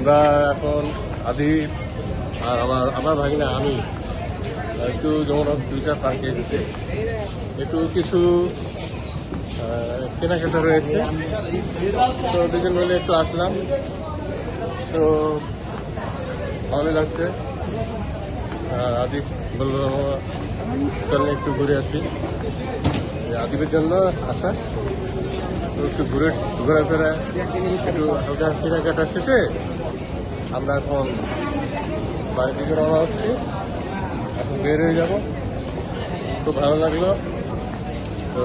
আমরা এখন আদি আর আমার ভাগিনা আমি একটু যেমন দুইটা পার্কে এসেছি, একটু কিছু কেনাকাটা রয়েছে, তো দুজন মিলে একটু আসলাম। তো ভালো লাগছে। আদিপ বললো চলে একটু ঘুরে আসি, আদিপের জন্য আসা। তো একটু ঘোরাফেরা একটু হালকা কেনাকাটা শেষে আমরা এখন বাড়ির দিকে রওনা হচ্ছি। এখন বের হয়ে যাবো। খুব ভালো লাগলো। তো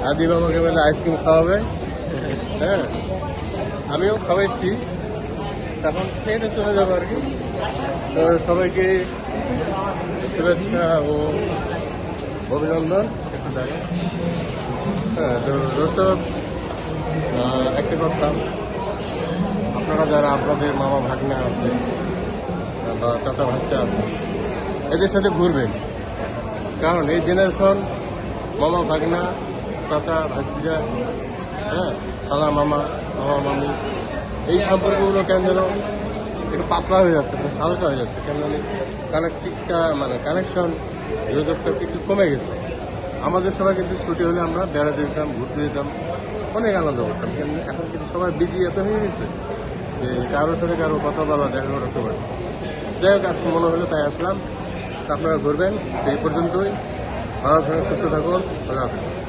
আদিপ আমাকে বলে আইসক্রিম খাওয়াবে, হ্যাঁ আমিও খাওয়াইছি, তখন খেয়ে চলে যাবো আর কি। তো সবাইকে শুভেচ্ছা ও অভিনন্দন। হ্যাঁ, তো দর্শক একটা কথা, আপনারা যারা আপনাদের মামা ভাগনা আছে বা চাচা ভাসতে আছে, এদের সাথে ঘুরবেন। কারণ এই জেনারেশন মামা ভাগনা, চাচা ভাস্তিজা, হ্যাঁ খালা মামা, মামা মামি, এই সম্পর্কগুলো কেন যেন একটু পাতলা হয়ে যাচ্ছে, হালকা হয়ে যাচ্ছে, কেন জানি কানেক্টিভটা মানে কানেকশন যোগাযোগটা একটু কমে গেছে। আমাদের সবাই কিন্তু ছুটি হলে আমরা বেড়াতে দিতাম, ঘুরতে দিতাম, অনেক আনন্দ করতাম। এখন কিন্তু সবাই বিজি এত হয়ে গেছে যে কারোর সাথে কারো কথা বলা, দেখা করার সময়। যাই হোক, আজকে মনে হলো তাই আসলাম। আপনারা ঘুরবেন। এই পর্যন্তই। ভালো থাকুন, সুস্থ থাকুন। আল্লাহ হাফিজ।